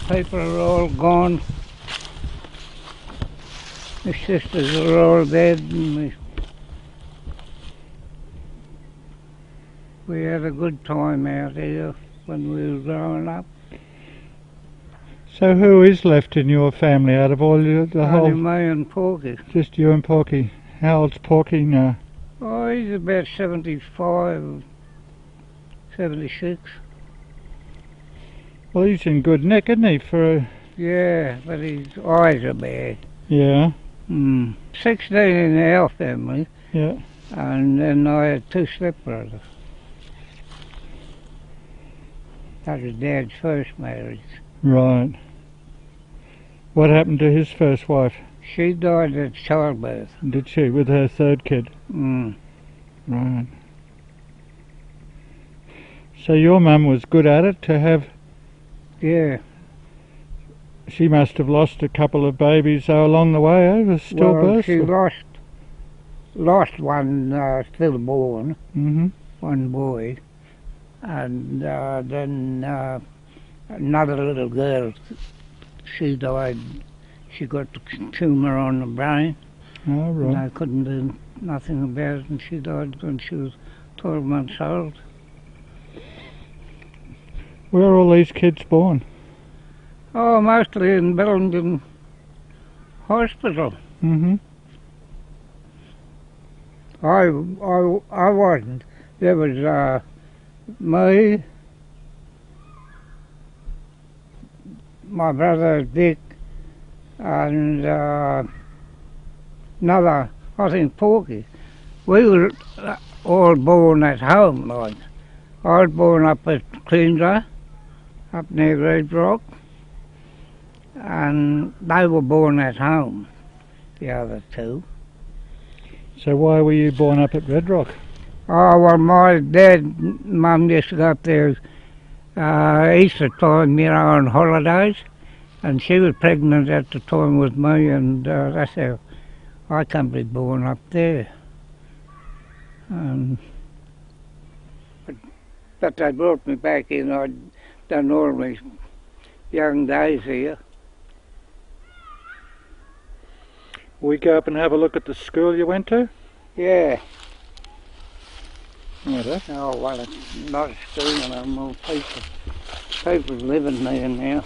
people are all gone. My sisters are all dead, and we had a good time out here when we were growing up. So who is left in your family out of all the Only whole? me and Porky. Just you and Porky. How old's Porky now? Oh, he's about 75, 76. Well, he's in good nick, isn't he? Yeah, but his eyes are bad. Yeah. 16 in our family. Yeah. And then I had 2 stepbrothers. That was Dad's first marriage. Right. What happened to his first wife? She died at childbirth. Did she, with her third kid? Right. So your mum was good at it to have... Yeah. She must have lost a couple of babies along the way, over stillbirth? Well, she lost one stillborn, one boy, and then another little girl, she died. She got a tumour on the brain. Oh, right. And I couldn't do nothing about it, and she died when she was 12 months old. Where are all these kids born? Oh, mostly in Bellingen Hospital. I wasn't. There was me, my brother Dick, and another, I think Porky. We were all born at home, like. I was born up at Cleansor, up near Red Rock, and they were born at home, the other 2. So why were you born up at Red Rock? Oh, well, my mum used to go up there Easter time, you know, on holidays, and she was pregnant at the time with me, and that's how I come to be born up there. But they brought me back in. I'd done all my young days here. We go up and have a look at the school you went to? Yeah. Righto. Oh, well, it's not a school, you know, more people living there now.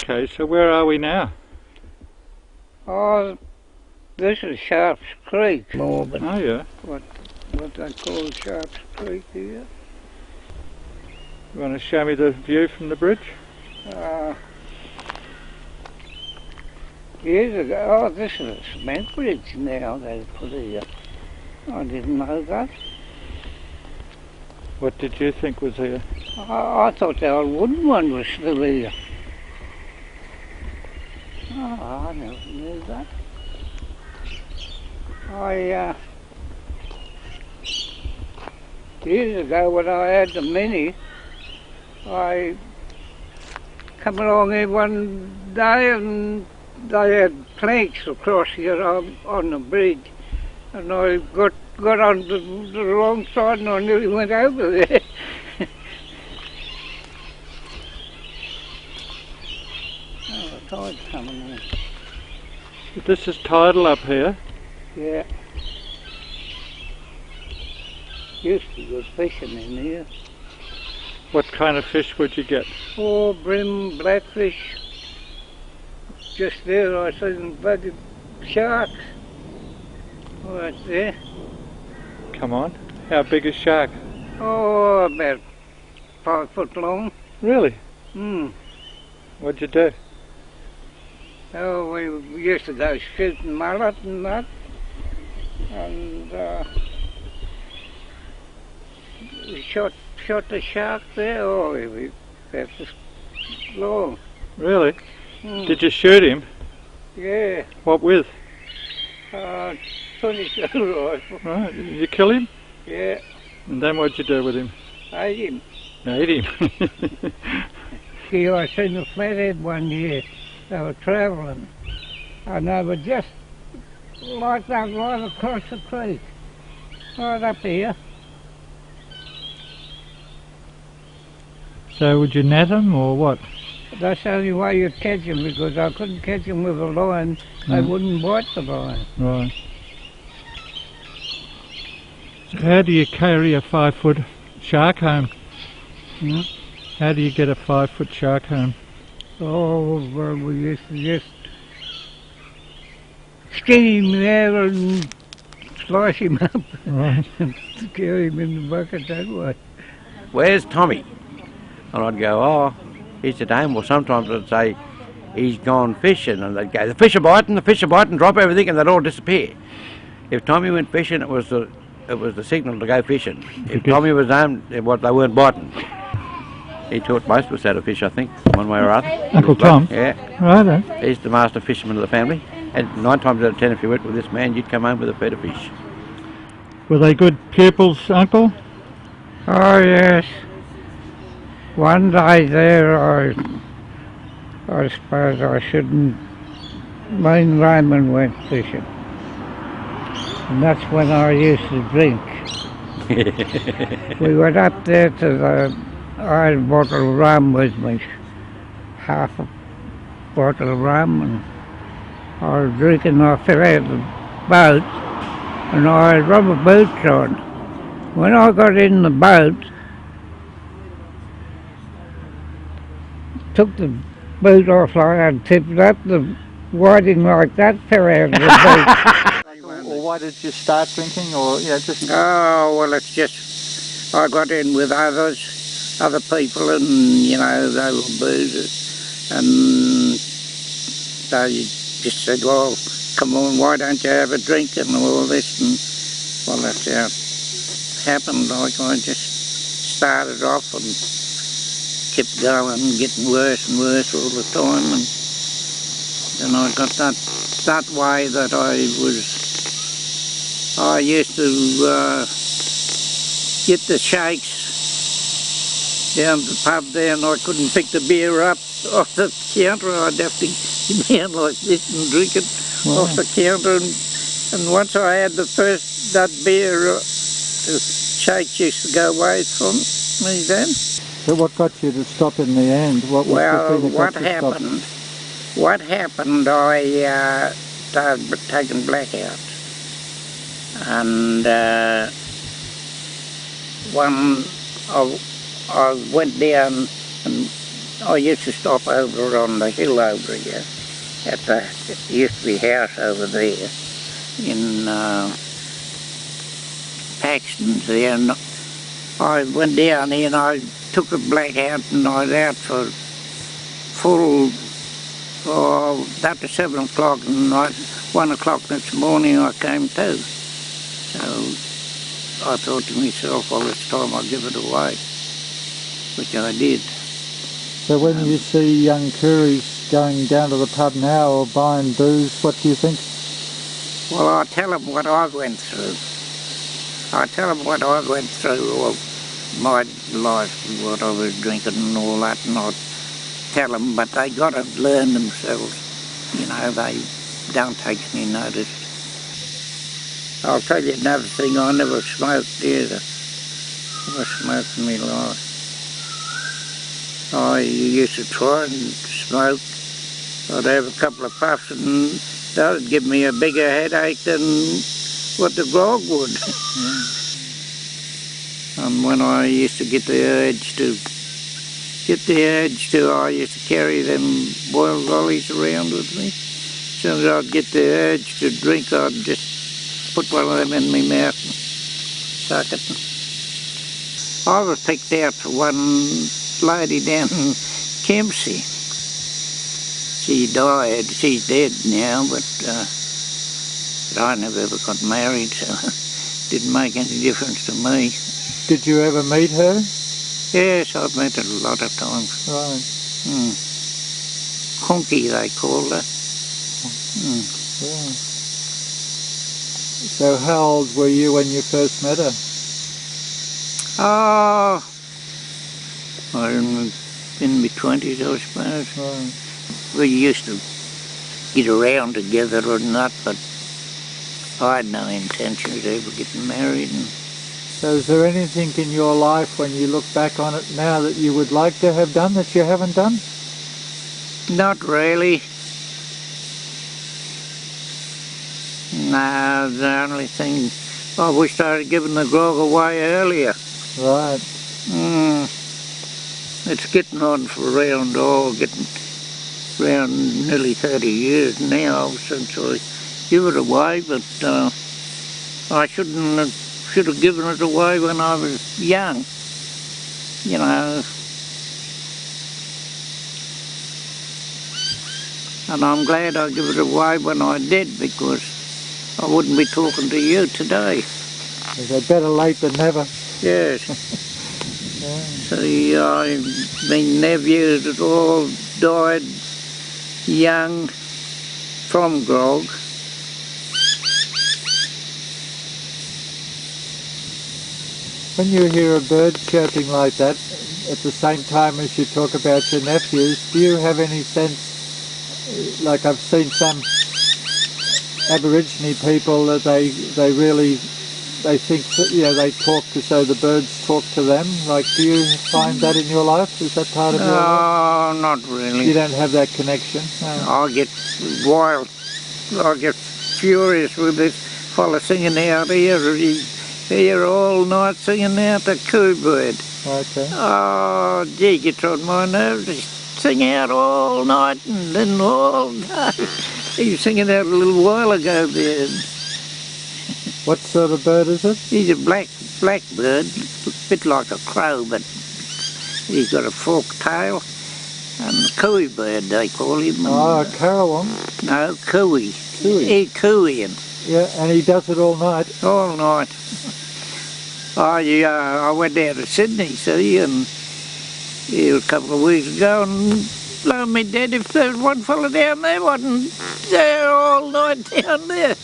Okay, so where are we now? Oh, this is Sharps Creek, Morban. Oh, yeah. What they call Sharps Creek here. You want to show me the view from the bridge? Years ago, oh, this is a cement bridge now they put here. I didn't know that. What did you think was here? I thought the old wooden one was still here. Oh, I never knew that. Years ago when I had the Mini, I come along here one day and they had planks across here on the bridge, and I got on the wrong side and I nearly went over there. Oh, the tide's coming in. This is tidal up here. Yeah. Used to be good fishing in here. What kind of fish would you get? Oh, brim, blackfish. Just there I seen bucket sharks. Right there. Come on. How big is shark? Oh, about 5 foot long. Really? What'd you do? Oh, we used to go shooting mullet and that. And we shot the shark there. Oh, we about this long. Really? Did you shoot him? Yeah. What with? 22 rifle. Right. Did you kill him? Yeah. And then what'd you do with him? Ate him. Ate him. See, I seen a flathead one year. They were travelling, and they were just like that right across the creek, right up here. So would you net them or what? That's the only way you'd catch them, because I couldn't catch them with a line. They wouldn't bite the line. Right. So how do you carry a 5-foot shark home? Hmm? How do you get a 5-foot shark home? Oh, well, we used to just skin him there and slice him up. Right. And carry him in the bucket that way. Where's Tommy? And I'd go, oh, he's at home. Or sometimes I'd say, he's gone fishing. And they'd go, the fish are biting, drop everything, and they'd all disappear. If Tommy went fishing, it was the signal to go fishing. If Tommy was home, they weren't biting. He taught most of us how to fish, I think, one way or other. Uncle Tom? Yeah. Right. He's the master fisherman of the family. And 9 times out of 10, if you went with this man, you'd come home with a feed of fish. Were they good pupils, Uncle? Oh, yes. One day there, I suppose I shouldn't. Me and Raymond went fishing. And that's when I used to drink. We went up there to I had a bottle of rum with me, half a bottle of rum, and I was drinking. I fell out of the boat, and I had rubber boots on. When I got in the boat, took the boot off like that, tipped it up, the whiting like that fell out of the boot. Or why did you start drinking, or just... Oh, well, it's just, I got in with other people, and, they were boozers, and they just said, well, come on, why don't you have a drink and all this, and, well, that's how it happened. Like, I just started off and kept going, getting worse and worse all the time, and then I got that way that I used to get the shakes down the pub there, and I couldn't pick the beer up off the counter. I'd have to get down like this and drink it off the counter, and once I had that beer, the shakes used to go away from me then. So what got you to stop in the end? What happened, I started taking blackouts, and I went down, and I used to stop over on the hill over here, there used to be a house over there in Paxton's there, and I went down there and I took a blackout, and I was out for full, up to 7 o'clock, and 1 o'clock this morning I came to. So I thought to myself, well, it's time I give it away, which I did. So when you see young couriers going down to the pub now or buying booze, what do you think? Well, I tell them what I went through. Or my life, what I was drinking and all that, and I tell them, but they got to learn themselves. They don't take any notice. I'll tell you another thing, I never smoked either. Never smoked in my life. I used to try and smoke. I'd have a couple of puffs and that would give me a bigger headache than what the grog would. And when I used to get the urge to, I used to carry them boiled lollies around with me. As soon as I'd get the urge to drink, I'd just put one of them in my mouth and suck it. I was picked out for one lady down in Kempsey. She died. She's dead now, but I never ever got married, so it didn't make any difference to me. Did you ever meet her? Yes, I've met her a lot of times. Right. Honky, they called her. Yeah. So how old were you when you first met her? Oh, I'm in my 20s, I suppose. Right. We used to get around together or not, but I had no intention of ever getting married. So is there anything in your life when you look back on it now that you would like to have done that you haven't done? Not really. No, the only thing, I wished I had given the grog away earlier. Right. It's getting on for getting around nearly 30 years now since I give it away, but I should have given it away when I was young, you know. And I'm glad I gave it away when I did, because I wouldn't be talking to you today. Is better late than never? Yes. Yeah. See, my nephews had all died young from grog. When you hear a bird chirping like that, at the same time as you talk about your nephews, do you have any sense, like I've seen some Aborigine people, that they think that, they talk as though the birds talk to them? Like, do you find that in your life? Is that part of your life? No, not really. You don't have that connection? No. I get wild, I get furious with this fella singing out here all night, singing out the coo bird. Okay. Oh, gee, gets on my nerves. They sing out all night and then all day. He was singing out a little while ago there. What sort of bird is it? He's a black bird, a bit like a crow, but he's got a forked tail. And cooey bird, they call him. Oh, a currawong? No, cooey. Cooey. He's cooeying. Yeah, and he does it all night? All night. I went down to Sydney, see, and a couple of weeks ago, and blow me dead if there was one fella down there wasn't there all night down there.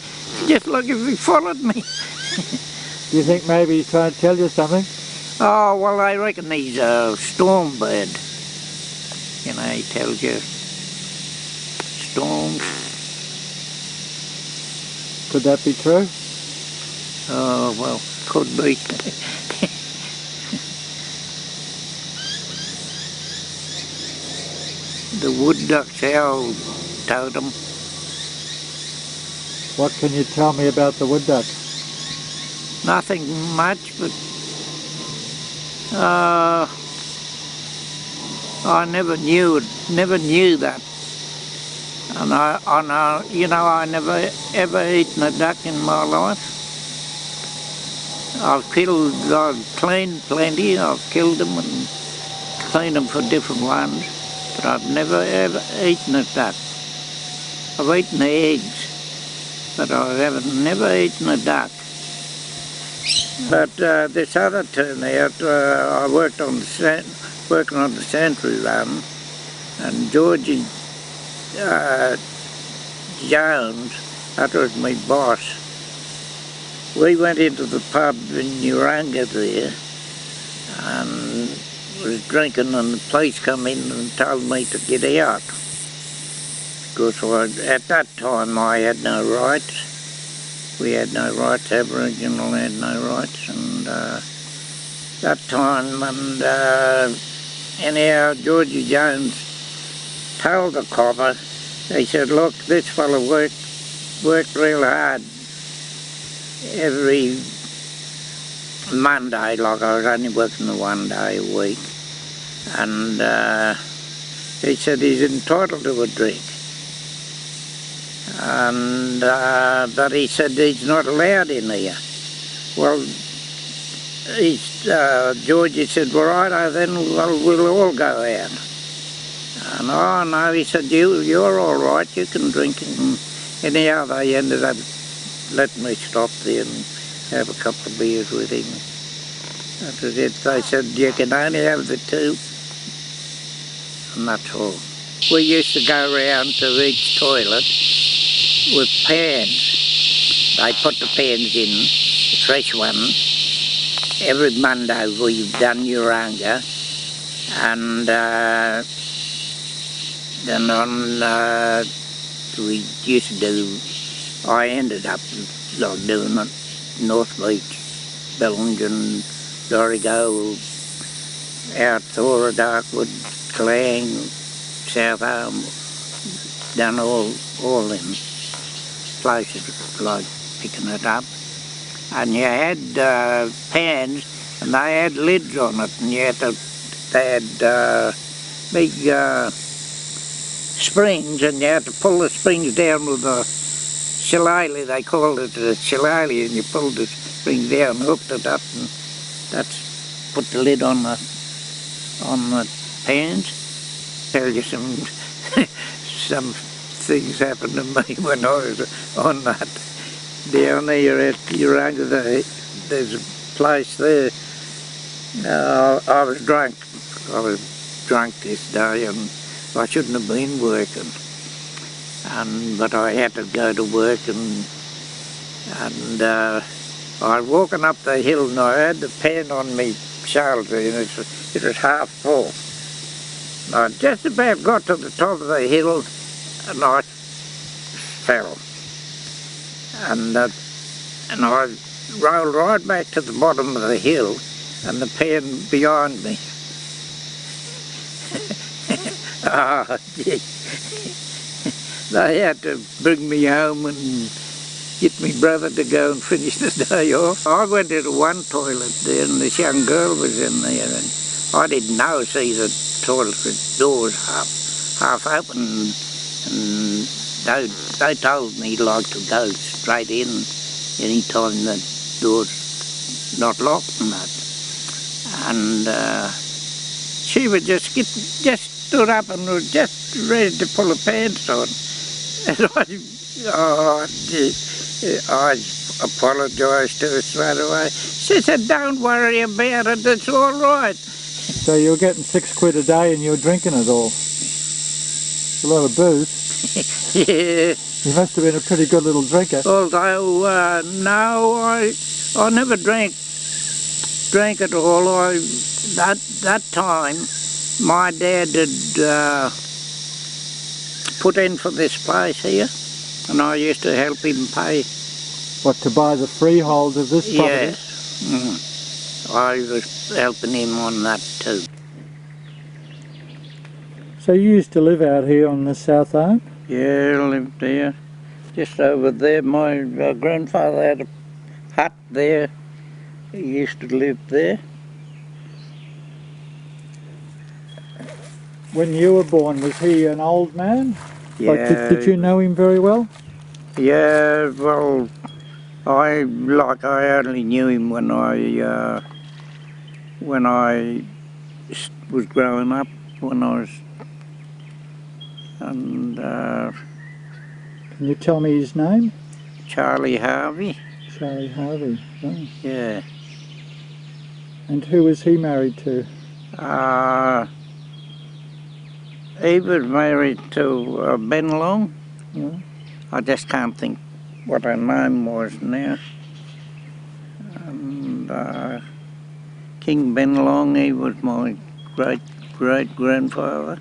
Just like if he followed me. Do you think maybe he's trying to tell you something? Oh, well, I reckon he's a storm bird. You know, he tells you storms. Could that be true? Oh, well, could be. The wood duck's our totem. What can you tell me about the wood duck? Nothing much, but I never knew that. And I never ever eaten a duck in my life. I've cleaned plenty, I've killed them and cleaned them for different ones, but I've never ever eaten a duck. I've eaten eggs, but I've never eaten a duck. But this other turnout, I worked on working on the Sentry Run, and Georgie Jones, that was my boss. We went into the pub in Uranga there and was drinking, and the police come in and told me to get out. Because at that time I had no rights. We had no rights, Aboriginal had no rights, and that time, and anyhow, Georgie Jones told the copper, he said, look, this fella worked real hard every Monday, like I was only working the 1 day a week, and he said he's entitled to a drink. And but he said he's not allowed in here. Well, Georgie said, well, righto then, we'll all go out. And oh no, he said, you're all right, you can drink. And anyhow, they ended up letting me stop there and have a couple of beers with him. That was it. They said, you can only have the 2, and that's all. We used to go round to each toilet with pans. They put the pans in, the fresh one. Every Monday we've done Uranga, and then on we used to do, I ended up like doing it, North Beach, Bellingen, Dorrigo, out Thora, Darkwood, Clang, South Home, done all them places like picking it up. And you had pans, and they had lids on it, and they had big springs, and you had to pull the springs down with a shillelagh. They called it a shillelagh, and you pulled the springs down, hooked it up, and that's put the lid on the pans. Tell you some things happened to me when I was on that. Down there at Urunga, there's a place there. I was drunk. I was drunk this day, and I shouldn't have been working. But I had to go to work, and I was walking up the hill, and I had the pan on me shoulder, and it was half full. I just about got to the top of the hill, and I fell. And I rolled right back to the bottom of the hill, and the pan behind me. Oh, gee. They had to bring me home and get me brother to go and finish the day off. I went into one toilet there, and this young girl was in there, and I didn't know, see, the toilet doors half open, and they told me like to go straight in any time the door's not locked and that. And she would just stood up and was just ready to pull her pants on. And I apologised to her straight away. She said, "Don't worry about it, it's all right." So you're getting £6 a day and you're drinking it all? A lot of booze. Yeah. You must have been a pretty good little drinker. Although, no, I never drank at all. That time, my dad had put in for this place here, and I used to help him pay. What, to buy the freehold of this property? Yes. I was helping him on that too. So you used to live out here on the South Arm? Yeah, I lived there. Just over there, my grandfather had a hut there. He used to live there. When you were born, was he an old man? Yeah. Like, did you know him very well? Yeah, well, I only knew him when I was growing up, and Can you tell me his name? Charlie Harvey. Charlie Harvey. Oh. Yeah. And who was he married to? He was married to Ben Long. Yeah. I just can't think what her name was now. And King Ben Long, he was my great-great-grandfather.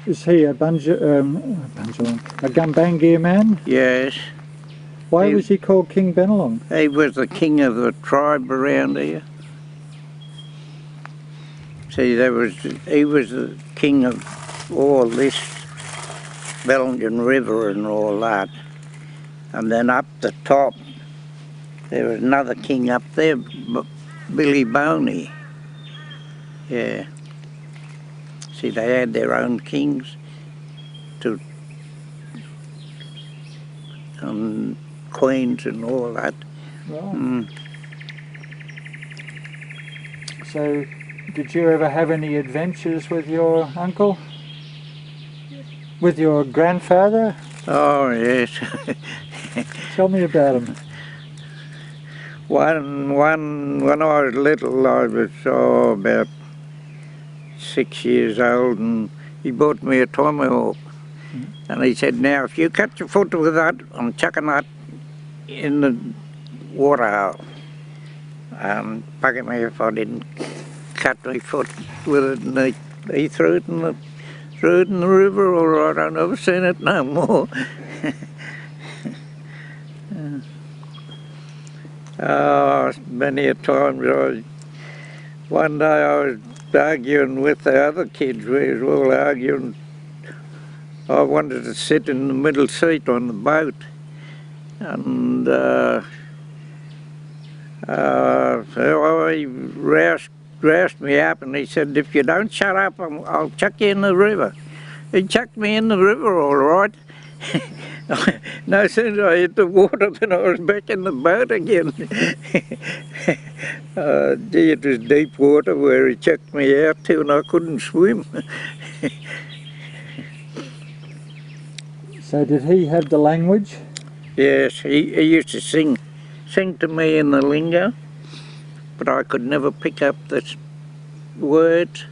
Is he a Gumbaynggirr man? Yes. Why was he called King Benelong? He was the king of the tribe around here. See, he was the king of all this Bellingen River and all that. And then up the top, there was another king up there, Billy Boney. Yeah. See, they had their own kings and queens and all that. Right. So, did you ever have any adventures with your uncle? With your grandfather? Oh, yes. Tell me about him. When I was little, I was about 6 years old, and he bought me a tomahawk. And he said, "Now, if you cut your foot with that, I'm chucking that in the water hole." Bugger me if I didn't cut my foot with it, and he threw it in the river, or I've never seen it no more. Many a time, one day I was arguing with the other kids. We was all arguing. I wanted to sit in the middle seat on the boat, and he roused me up, and he said, "If you don't shut up, I'll chuck you in the river." He chucked me in the river, all right. No sooner I hit the water than I was back in the boat again. Gee, it was deep water where he chucked me out to, and I couldn't swim. So did he have the language? Yes, he used to sing to me in the lingo, but I could never pick up the words.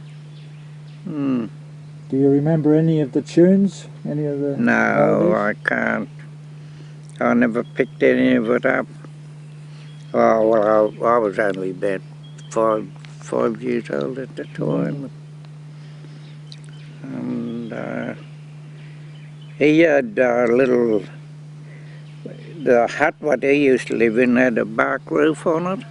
Do you remember any of the tunes? Any of the No, melodies? I can't. I never picked any of it up. Oh, well, I was only about five years old at the time. And he had the hut what he used to live in had a bark roof on it.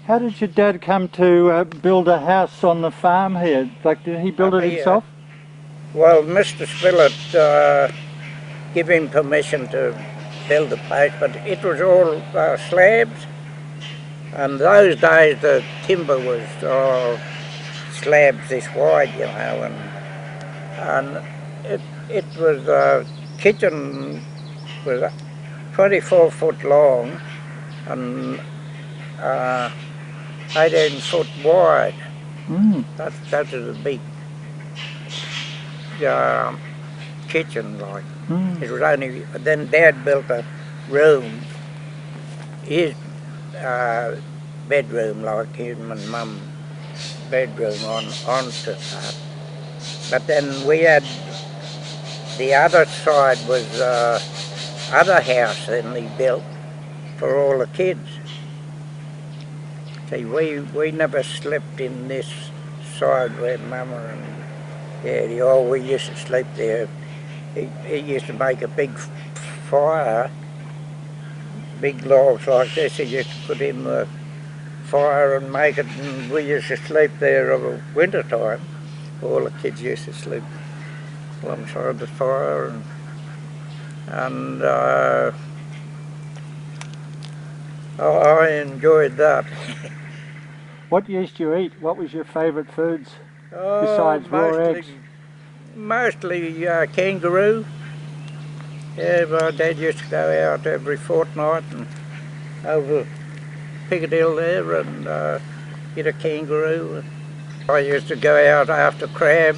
How did your dad come to build a house on the farm here? Like, did he build it himself? Well, Mr. Spillett gave him permission to build the place, but it was all slabs. And those days the timber was slabs this wide, you know, and it was kitchen was 24 foot long and 18 foot wide. That was a big kitchen, like. It was only, then Dad built a room, his bedroom, like him and Mum bedroom onto that. But then we had, the other side was other house then he built for all the kids. See, we never slept in this side where Mama and Daddy, we used to sleep there. He used to make a big fire, big logs like this. He used to put in the fire and make it, and we used to sleep there over winter time. All the kids used to sleep alongside the fire, and I enjoyed that. What used you eat? What was your favourite foods besides raw eggs? Mostly kangaroo. Yeah, my Dad used to go out every fortnight and over Piccadilly there and get a kangaroo. I used to go out after crab,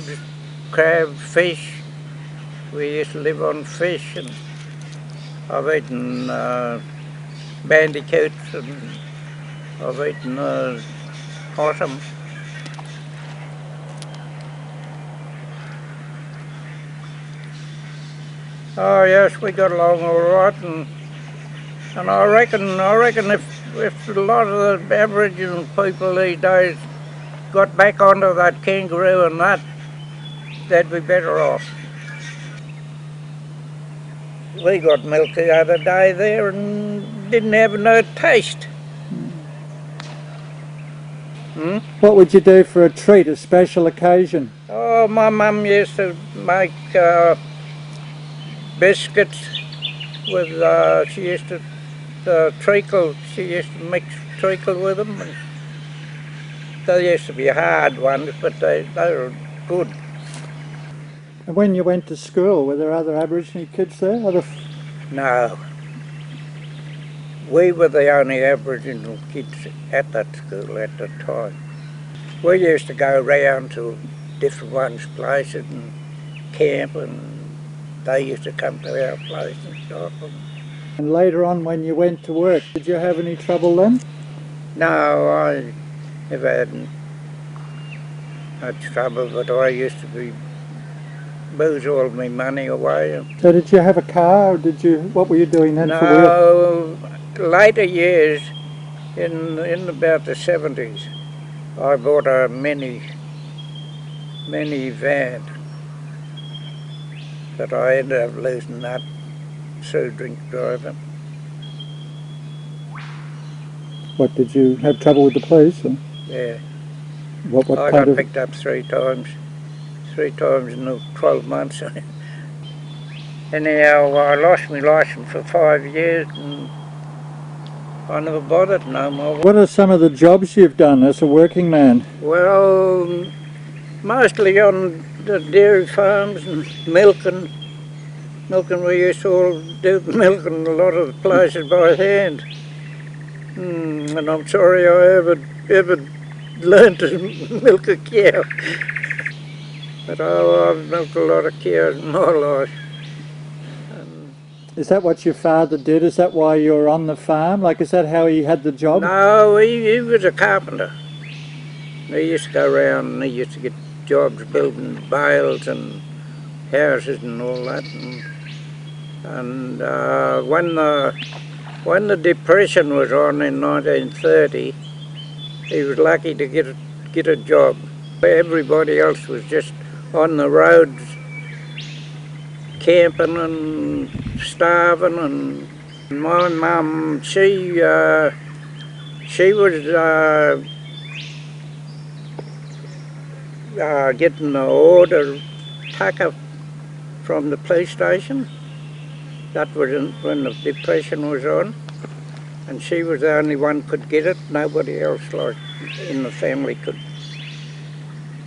fish. We used to live on fish, and I've eaten bandicoots and I've eaten possum. Oh yes, we got along all right, and I reckon if a lot of the Aboriginal people these days got back onto that kangaroo and that, they'd be better off. We got milk the other day there and didn't have no taste. What would you do for a treat, a special occasion? Oh, my mum used to make biscuits with, she used to treacle, she used to mix treacle with them. And they used to be hard ones, but they were good. And when you went to school, were there other Aboriginal kids there? No. We were the only Aboriginal kids at that school at the time. We used to go round to different ones' places and camp, and they used to come to our place and stuff. And later on when you went to work, did you have any trouble then? No, I never had much trouble, but I used to booze all my money away. So did you have a car, or what were you doing then for work? No, later years, in about the 70s, I bought a mini van, but I ended up losing that through drink driving. What, did you have trouble with the police? Or? Yeah. What I part got of... picked up 3 times in the 12 months. Anyhow, I lost my licence for 5 years and I never bothered no more. What are some of the jobs you've done as a working man? Well, mostly on the dairy farms and milking. We used to all do milking a lot of the places by hand. And I'm sorry I ever learned to milk a cow. But I've milked a lot of cows in my life. Is that what your father did? Is that why you're on the farm? Like, is that how he had the job? No, he was a carpenter. He used to go around and he used to get jobs building bales and houses and all that. And when the Depression was on in 1930, he was lucky to get a job. Everybody else was just on the roads camping and starving. And my mum, she was getting the order tucker from the police station. That was when the Depression was on, and she was the only one could get it. Nobody else like in the family could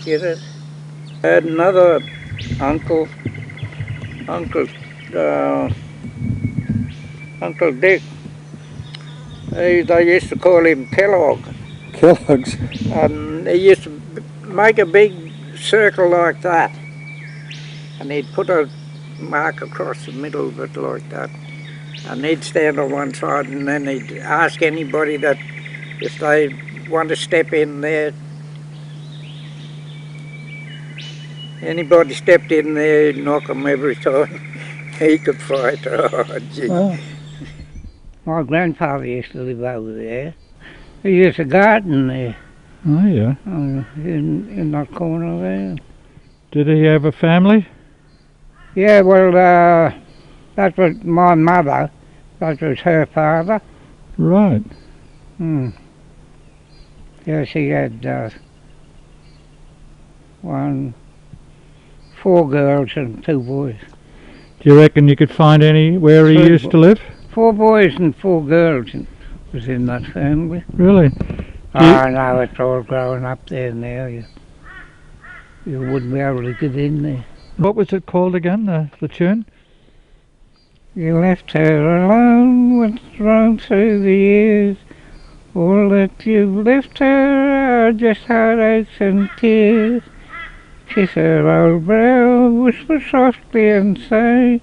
get it. I had another uncle Dick. They used to call him Kellogg. Kellogg's. And he used to make a big circle like that, and he'd put a mark across the middle of it like that, and he'd stand on one side, and then he'd ask anybody that if they want to step in there. Anybody stepped in there, he'd knock them every time. He could fight. Oh, gee. Oh. My grandfather used to live over there. He used to garden there. Oh, yeah. In that corner there. Did he have a family? Yeah, well, that was my mother. That was her father. Right. Yeah, she had 4 girls and 2 boys. Do you reckon you could find any where he used to live? 4 boys and 4 girls was in that family. Really? No, it's all growing up there now. You wouldn't be able to get in there. What was it called again, the tune? You left her alone, went round through the years. All that you've left her are just heartaches and tears. Kiss her old brow, whisper softly and say,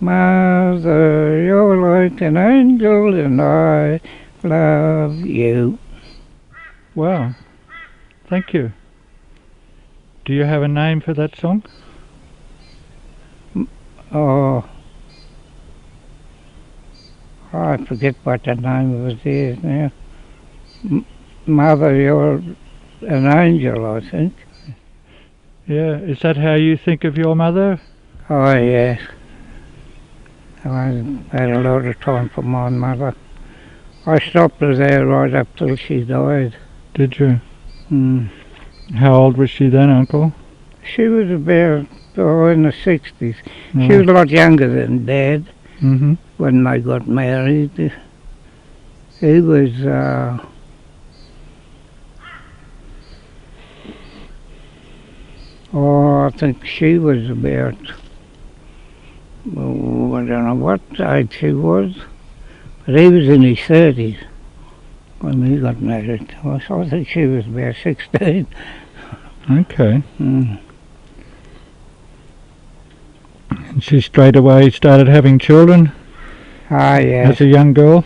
Mother, you're like an angel and I love you. Wow. Thank you. Do you have a name for that song? Oh, I forget what the name of it is now. Mother, you're an angel, I think. Yeah, is that how you think of your mother? Oh, yes. I had a lot of time for my mother. I stopped her there right up till she died. Did you? How old was she then, Uncle? She was about in the 60s. She was a lot younger than Dad when they got married. He was I think she was about, I don't know what age she was, but he was in his 30s when he got married. I think she was about 16. Okay. And she straight away started having children? Ah, yes. As a young girl?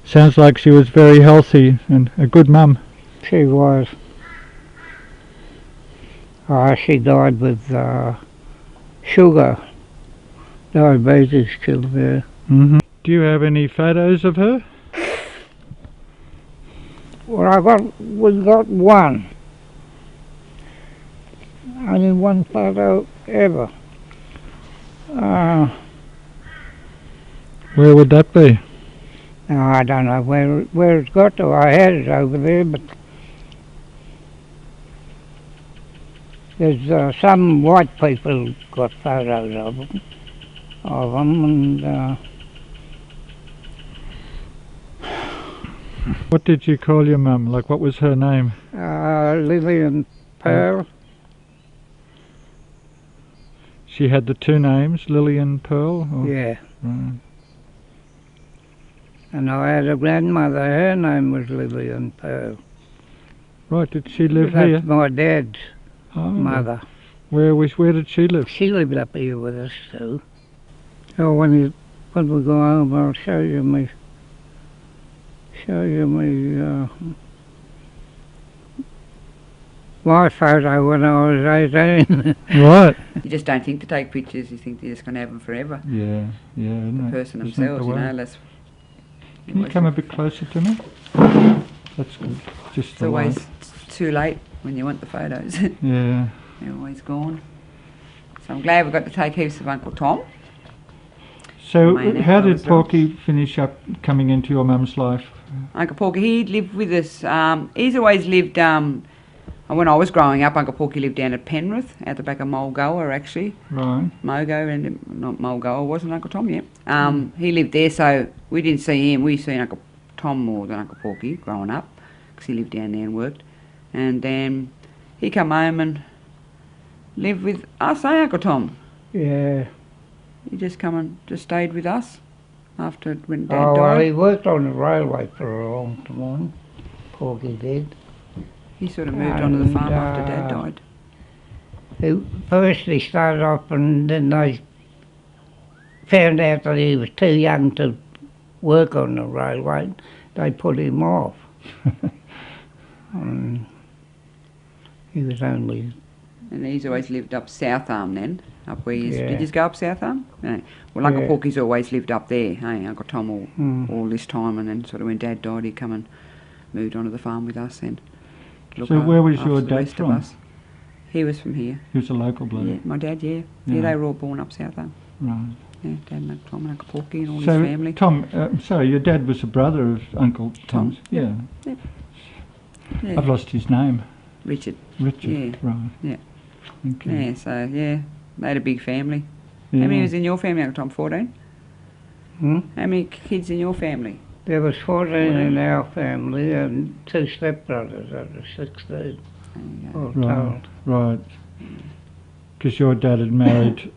Sounds like she was very healthy and a good mum. She was. She died with sugar. Diabetes killed her. Do you have any photos of her? Well, we got one. Only one photo ever. Where would that be? No, I don't know where it's got to. I had it over there, but there's some white people got photos of them, and What did you call your mum? Like, what was her name? Lillian Pearl. She had the two names, Lily and Pearl? Or? Yeah. Right. And I had a grandmother, her name was Lillian Pearl. Right, did she live That's here? my dad's Oh, mother. Where did she live? She lived up here with us too. So when we go home, I'll show you my photo when I was 18. Right. You just don't think to take pictures, you think you're just going to have them forever. Yeah, isn't The it? person Isn't it the themselves, you way? know, that's... Can you come a bit closer to me? That's good. Just It's the always light. too late when you want the photos. Yeah. They're always gone. So I'm glad we got to take heaps of Uncle Tom. So My neck how did as well. Porky finish up coming into your mum's life? Uncle Porky, he lived with us. He's always lived... when I was growing up, Uncle Porky lived down at Penrith, out the back of Mulgoa, actually. Right. Mogo, and not Mulgoa, wasn't Uncle Tom, yeah. He lived there, so we didn't see him. We seen Uncle Tom more than Uncle Porky growing up, because he lived down there and worked. And then he come home and lived with us, eh, Uncle Tom? Yeah. He just come and just stayed with us after when Dad Oh, well, died. he worked on the railway for a long time. Porky did. He sort of moved onto the farm And, after Dad died. First he started off, and then they found out that he was too young to work on the railway. They put him off. And he was only... And he's always lived up South Arm then, up where you... Yeah. Did you go up South Arm? No. Well, Uncle Yeah. Porky's always lived up there, hey, Uncle Tom all this time, and then sort of when Dad died, he come and moved onto the farm with us and looked So where was after your the dad rest of from? us. He was from here. He was a local bloke. Yeah, my dad, yeah. Yeah. Yeah, they were all born up South Arm. Right. Yeah, Dad and Uncle Tom and Uncle Porky and all So, his family. Tom, sorry, your dad was a brother of Uncle Tom's? Yeah. Yeah. I've lost his name. Richard. Richard. Yeah. Right. Yeah. Okay. Yeah, so, yeah, they had a big family. Yeah. How many was in your family, Uncle Tom? 14? Hmm? How many kids in your family? There was 14 in our family and 2 stepbrothers out of 16, There you go. all Right. told. Right. Because your dad had married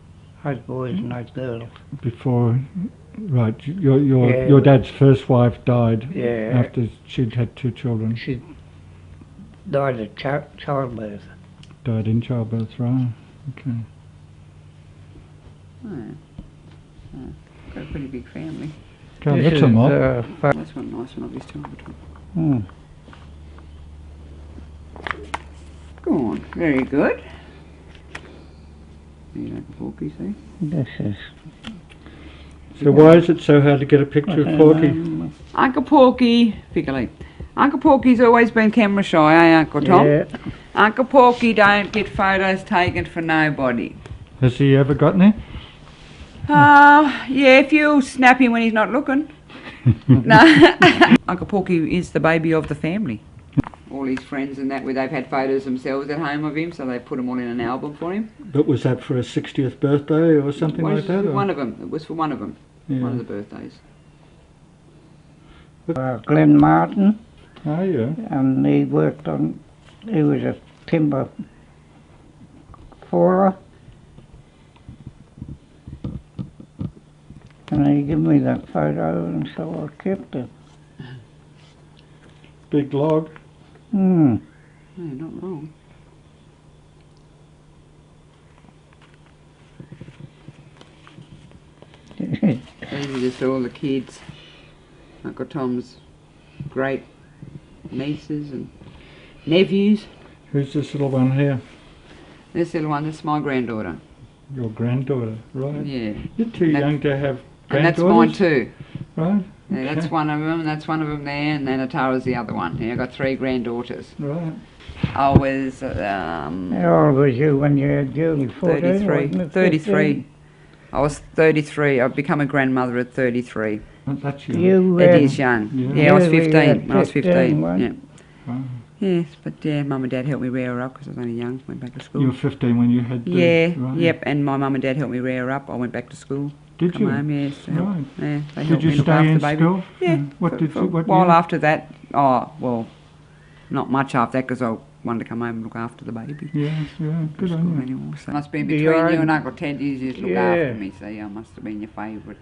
8 boys and 8 girls. before, right? Yeah. Your dad's first wife died Yeah. after she'd had 2 children. She died of childbirth. Died in childbirth, right? Okay. Oh, oh, got a pretty big family. God, This that's a is, lot. That's one nice one of this too, Uncle Tom. Go on, very good. There you Uncle Porky, see? This is... So why is it so hard to get a picture of Porky? Uncle Porky, Piccoli. Uncle Porky's always been camera shy, eh, Uncle Tom? Yeah. Uncle Porky don't get photos taken for nobody. Has he ever got any? Yeah, if you snap him when he's not looking. No. Uncle Porky is the baby of the family. All his friends and that, where they've had photos themselves at home of him, so they put them all in an album for him. But was that for a 60th birthday or something Well, like that? Or? One of them. It was for one of them. Yeah. One of the birthdays. Glenn Martin, Oh, yeah. and he worked on... He was a timber faller. And he gave me that photo, and so I kept it. Big log. Hmm. No, not wrong. These are just all the kids. Uncle Tom's great nieces and nephews. Who's this little one here? This little one, this is my granddaughter. Your granddaughter, right? Yeah. You're too That- young to have And that's granddaughters. mine too. Right? Yeah, that's Okay. one of them, and that's one of them there, and then Atara's the other one. Yeah, I've got 3 granddaughters. Right. I was How old was you when you had Julie? 14, 33. wasn't it? 33. 15? I was 33. I've become a grandmother at 33. That's young. You It is young. Yeah, I was you were 15 when I was 15. weren't Yeah. you? Wow. Yes, but yeah, Mum and Dad helped me rear her up because I was only young. Went back to school. You were 15 when you had the... Yeah, right. yep, and my mum and dad helped me rear her up. I went back to school. Did Come you? home, yes. to help. Right. Yeah, they Did helped you me look stay after in the baby. school? Yeah. What did for you... What a while year? after that, oh, well, not much after that because I wanted to come home and look after the baby. Yeah, yeah, good School on you. anymore, so. Must be Do between you you and own- Uncle Ted. You used to look Yeah. after me, so I must have been your favourite.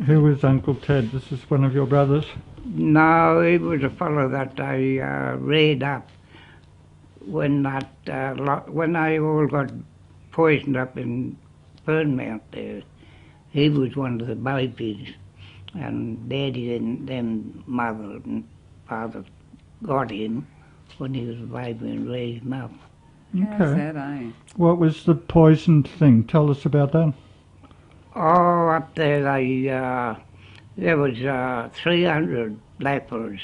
Who was Uncle Ted? This is one of your brothers? No, he was a fellow that I reared up when when I all got poisoned up in Fernmount there. He was one of the babies, and Daddy and then mother and father got him when he was a baby and raised him up. How's Okay. that, eh? What was the poisoned thing? Tell us about that. Oh, up there there was 300 blackbirds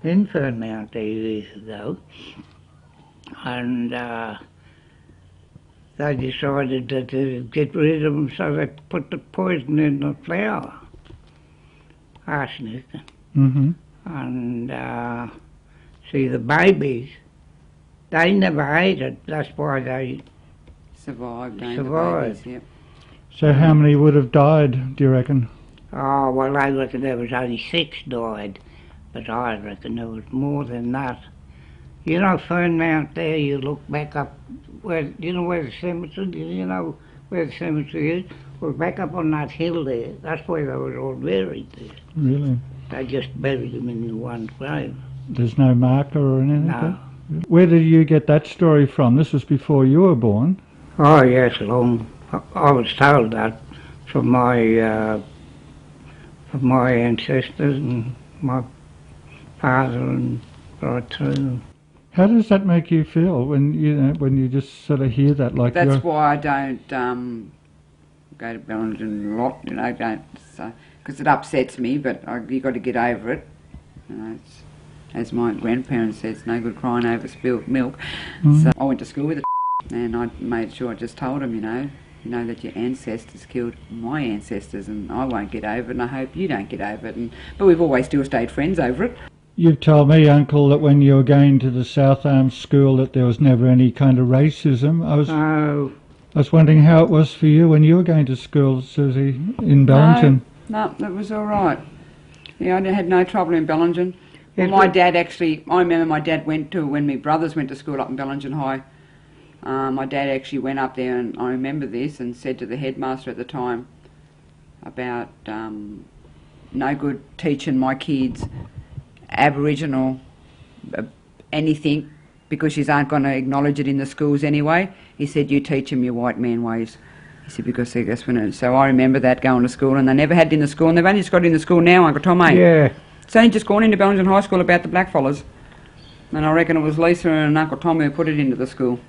in Fernmount there years ago, and they decided that to get rid of them, so they put the poison in the flour, arsenic, Mm-hmm. and see the babies, they never ate it, that's why they, Survived, eh? Survived. The babies, yep. So how many would have died, do you reckon? oh, well, they reckon there was only 6 died, but I reckon there was more than that. You know Fernmount there, you look back up, where you know where the cemetery, you know where the cemetery is? Well, back up on that hill there, that's where they were all buried there. Really? They just buried them in one grave. There's no marker or anything? No. Where did you get that story from? This was before you were born. Oh yes, I was told that from my ancestors and my father and right through. How does that make you feel when you just sort of hear that? Like That's you're, why I don't go to Bellingen a lot, don't, because it upsets me, but you've got to get over it. It's, as my grandparents said, it's no good crying over spilt milk. So I went to school with it, and I made sure I just told them, you know that your ancestors killed my ancestors, and I won't get over it, and I hope you don't get over it. But we've always still stayed friends over it. You've told me, Uncle, that when you were going to the South Arms school that there was never any kind of racism. I was wondering how it was for you when you were going to school, Susie, in Bellingen. No, it was all right. Yeah, I had no trouble in Bellingen. Well, my dad actually, I remember my dad went to, when my brothers went to school up in Bellingen High, my dad actually went up there, and I remember this, and said to the headmaster at the time about no good teaching my kids Aboriginal anything because you aren't going to acknowledge it in the schools anyway. He said, you teach them your white man ways. He said, because that's when it... So I remember that going to school, and they never had it in the school, and they've only just got it in the school now, Uncle Tom, eh? Yeah. It's only just gone into Bellingen High School about the blackfellas. And I reckon it was Lisa and Uncle Tom who put it into the school.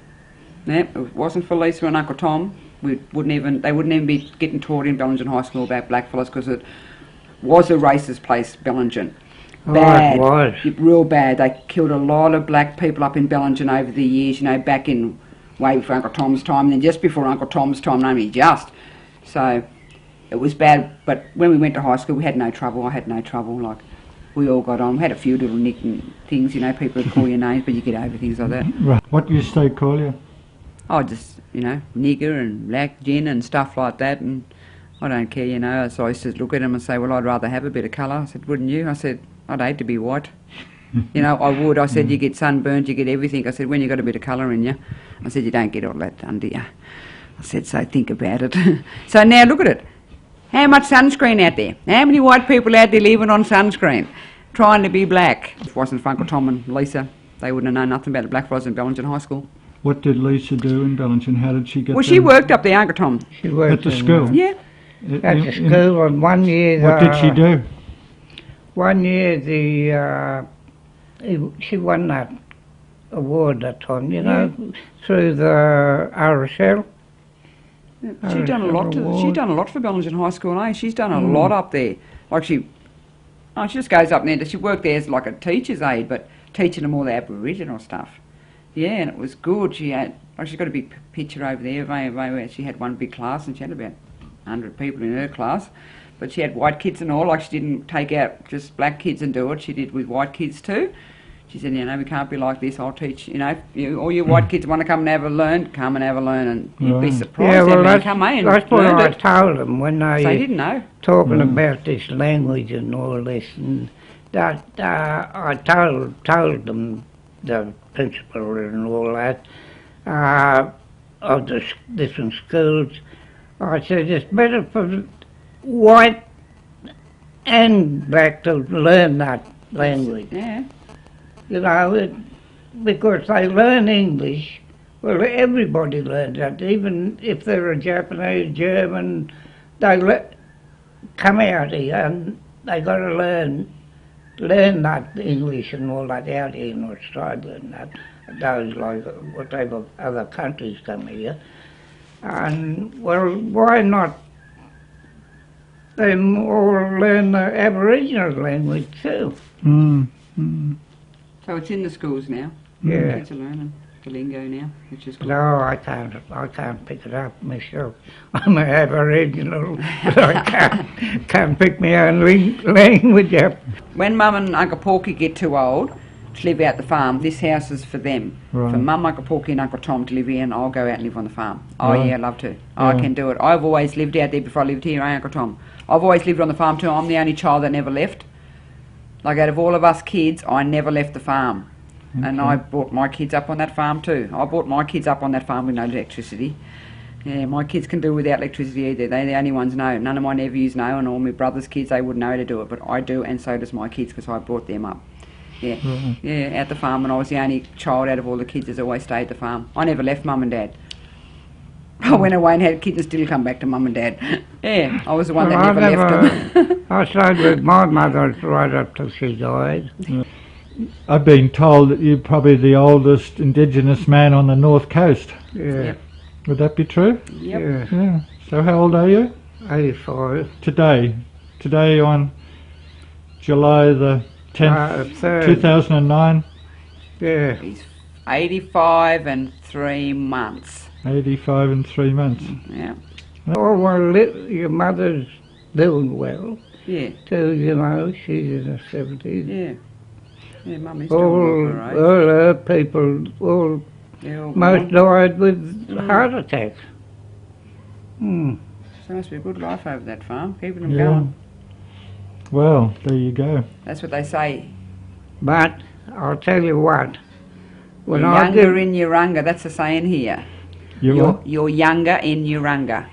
Yeah, if it wasn't for Lisa and Uncle Tom, they wouldn't even be getting taught in Bellingen High School about blackfellas, because it was a racist place, Bellingen. Bad. Oh, it was. Real bad. They killed a lot of black people up in Bellingen over the years, back in way before Uncle Tom's time, and then just before Uncle Tom's time, only just. So it was bad, but when we went to high school, we had no trouble. I had no trouble. Like, we all got on. We had a few little nick things, people would call your names, but you get over things like that. Right. What used they call you? Oh, just, nigger and black gin and stuff like that, and I don't care, So I used to look at them and say, well, I'd rather have a bit of colour. I said, wouldn't you? I said, I'd hate to be white. I would. I said, you get sunburnt, you get everything. I said, when you got a bit of colour in you. I said, you don't get all that under you. I said, so think about it. So now look at it. How much sunscreen out there? How many white people out there living on sunscreen, trying to be black? If it wasn't for Uncle Tom and Lisa, they wouldn't have known nothing about the blackfellas in Bellingen High School. What did Lisa do in Bellingen? How did she get Well, there? she worked up there, Uncle Tom. She worked At the in, school? Yeah. At the school, and 1 year... What did she do? 1 year she won that award that time, through the RSL. She's done a lot. She's done a lot for Bellingen High School, eh? She's done a lot up there. Like she just goes up there. She worked there as like a teacher's aide, but teaching them all the Aboriginal stuff. Yeah, and it was good. She's got a big picture over there where she had one big class, and she had about 100 people in her class. but she had white kids and all. Like, she didn't take out just black kids and do it. She did with white kids too. She said, you know, we can't be like this. I'll teach, you know, all your white kids want to come and have a learn, come and have a learn, and you'd be surprised. Yeah, well, that's what I told them when they didn't know. Talking about this language and all this, and that I told them, the principal and all that, of the different schools. I said it's better for white and black to learn that language. Yeah. You know, because they learn English. Well, everybody learns that. Even if they're a Japanese, German, they come out here and they got to learn that English and all that out here in Australia and that. Those like whatever other countries come here. And well, why not them all learn the Aboriginal language too? So it's in the schools now. Yeah. Kids are learning the lingo now, which is good. No, I can't pick it up myself. I'm an Aboriginal, but I can't pick my own language up. When Mum and Uncle Porky get too old to live out the farm, this house is for them. Right. For Mum, Uncle Porky and Uncle Tom to live here, and I'll go out and live on the farm. Oh Right. yeah, I'd love to. I can do it. I've always lived out there before I lived here, Uncle Tom? I've always lived on the farm too. I'm the only child that never left. Like, out of all of us kids, I never left the farm. And I brought my kids up on that farm too. I brought my kids up on that farm with no electricity. Yeah, my kids can do without electricity either. They're the only ones know. None of my nephews know, and all my brother's kids, they wouldn't know how to do it. But I do, and so does my kids, because I brought them up. Yeah, yeah, at the farm, and I was the only child out of all the kids that's always stayed at the farm. I never left Mum and Dad. I went away and had kids and still come back to Mum and Dad. Yeah, I was the one that never left them. I stayed with my mother right up till she died. I've been told that you're probably the oldest Indigenous man on the North Coast. Yeah. Yep. Would that be true? Yep. Yeah. Yeah. So how old are you? 85. Today on July the 10th, 3rd. 2009. Yeah. He's 85 and 3 months. 85 and 3 months. Yeah. Oh, well, your mother's doing well. Yeah. Too, you know, she's in her 70s. Yeah. Yeah, Mummy's doing well for her age. All her people, They're all most gone. died with heart attacks. So it must be a good life over that farm, keeping them Yeah. going. Well, there you go. That's what they say. But I'll tell you what, when You're I younger did, in Urunga, that's the saying here. You're You're younger in Urunga.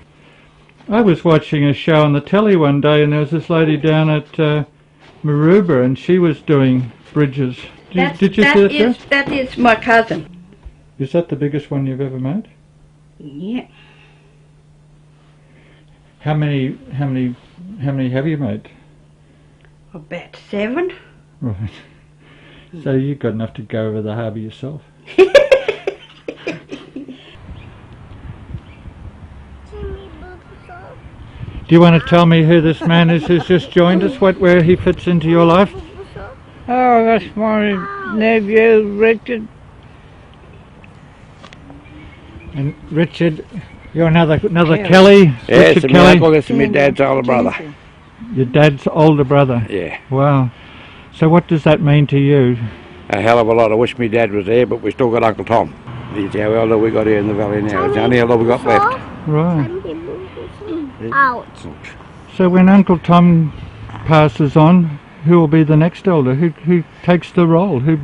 I was watching a show on the telly one day, and there was this lady down at Maroubra, and she was doing bridges. Did you see that? That is my cousin. Is that the biggest one you've ever made? Yeah. How many have you made? About 7. Right. So you've got enough to go over the harbour yourself. Do you want to tell me who this man is who's just joined us? Where he fits into your life? oh, that's my nephew, Richard. And Richard, you're another Kelly. Yes, Richard my Kelly, uncle, this is my dad's older brother. your dad's older brother. Yeah, Wow. So what does that mean to you? a hell of a lot. I wish my dad was there, but we still got Uncle Tom. He's how older we got here in the valley now. It's the only elder we got left. Right. Out. So when Uncle Tom passes on, who will be the next elder? Who takes the role? Who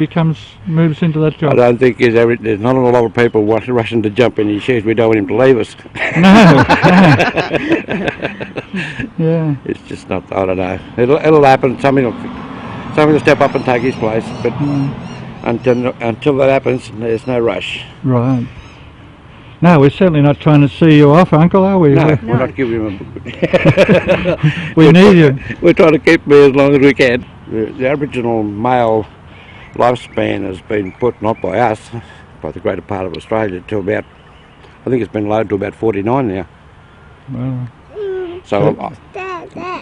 moves into that I job? don't think there's not a lot of people rushing to jump in his shoes. We don't want him to leave us. No. Yeah. It's just not, I don't know. It'll happen. Somebody will step up and take his place, but until that happens, there's no rush. Right. No, we're certainly not trying to see you off, Uncle, are we? No, we're not giving him We need you. We're trying to keep him as long as we can. The Aboriginal male lifespan has been put, not by us, by the greater part of Australia, to about, I think it's been lowered to about 49 now. Well, So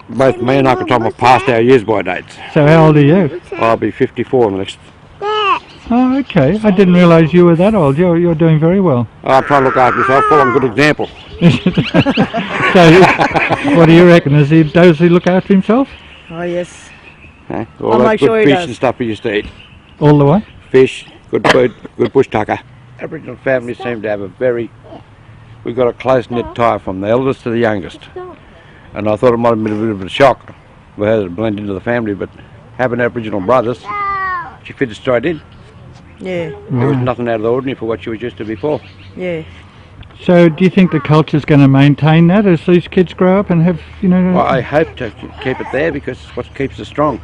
both me and Uncle Tom have passed our years by dates. so how old are you? I'll be 54 in the next Oh, okay. I didn't realise you were that old. You're doing very well. I try to look after myself, follow a good example. So, what do you reckon? Does he look after himself? Oh yes. All I'll that make good sure he fish does. and stuff we used to eat. All the way? Fish, good food, good bush tucker. Aboriginal families seem to have we've got a close-knit tie from the eldest to the youngest. And I thought it might have been a bit of a shock for her to blend into the family, but having Aboriginal brothers, she fitted straight in. Yeah. There was nothing out of the ordinary for what she was used to before. Yeah. So, do you think the culture's going to maintain that as these kids grow up and have, Well, I hope to keep it there because it's what keeps us strong.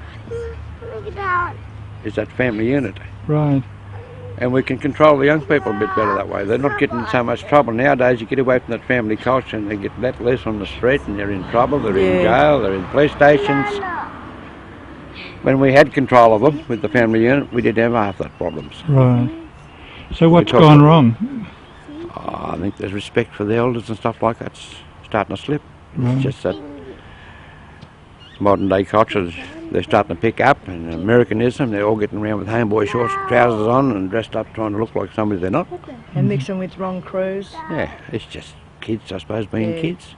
Is that family unit. Right. And we can control the young people a bit better that way. They're not getting in so much trouble. Nowadays you get away from that family culture and they get let loose on the street and they're in trouble, they're in jail, they're in police stations. When we had control of them with the family unit, we didn't have half that problems. Right. So what's gone wrong? I think there's respect for the elders and stuff like that's starting to slip. Right. It's just that modern day culture, they're starting to pick up, and Americanism, they're all getting around with homeboy shorts and trousers on and dressed up trying to look like somebody they're not. And mixing with wrong crews. Yeah, it's just kids, I suppose, being kids.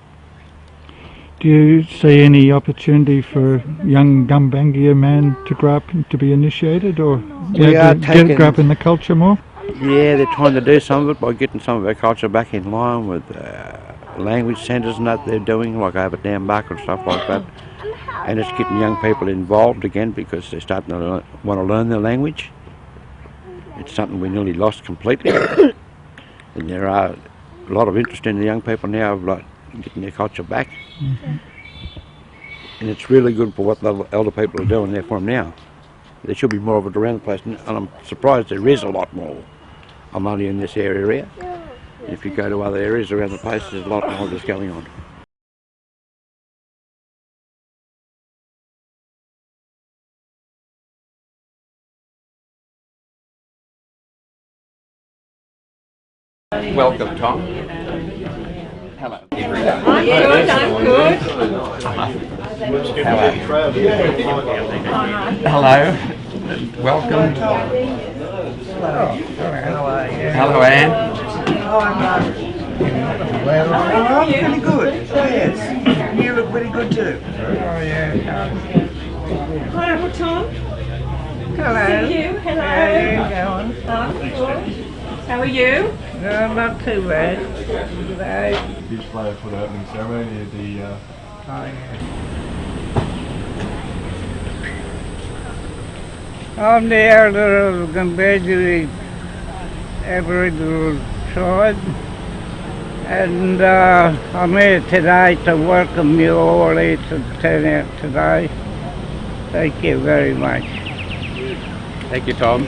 Do you see any opportunity for a young Gumbaynggirr man to grow up and to be initiated or grow up in the culture more? Yeah, they're trying to do some of it by getting some of our culture back in line with language centres and that they're doing, like over down Barker and stuff like that. And it's getting young people involved again because they're starting to want to learn their language. It's something we nearly lost completely. And there are a lot of interest in the young people now of like getting their culture back. Mm-hmm. And it's really good for what the elder people are doing there for them now. There should be more of it around the place, and I'm surprised there is a lot more. I'm only in this area. If you go to other areas around the place, there's a lot more that's going on. Welcome, Tom. Hello. I'm good, I'm good. Hello. Welcome. Hello, Anne. I'm pretty good, yes. You look pretty good too. Hi, Uncle Tom. Hello. See you. Hello. How are you going? I'm good. How are you? No, not too bad. Each player for the opening ceremony at the I'm the elder of the Gumbaynggirr Aboriginal tribe, and I'm here today to welcome you all here to turn out today. Thank you very much. Thank you, Tom.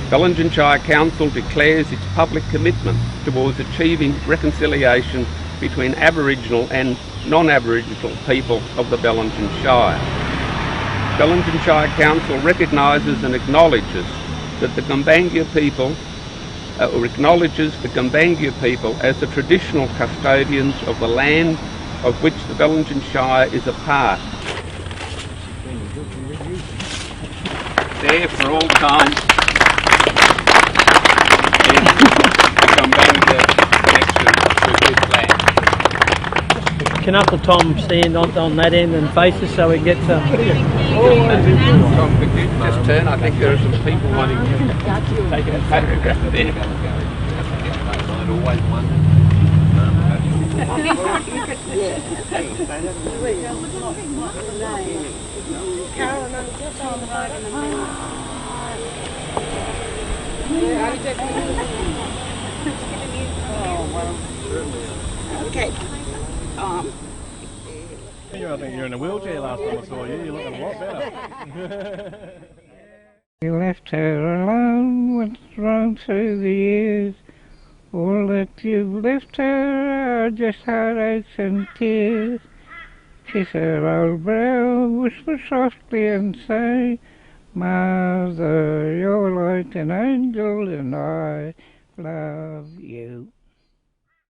Bellingen Council declares its public commitment towards achieving reconciliation between Aboriginal and non-Aboriginal people of the Bellingen Shire. Bellingen Council recognises and acknowledges that the Gumbaynggirr people as the traditional custodians of the land of which the Bellingen Shire is a part. There for all time. Can Uncle Tom stand on that end and face us so we get Tom, could you just turn? I think there are some people wanting to take a photograph there. Always wondered. Okay. I think you're in a wheelchair last time I saw you. You're looking a lot better. You left her alone, what's wrong through the years? All that you've left her are just heartaches and tears. Kiss her old brow, whisper softly and say, Mother, you're like an angel and I love you.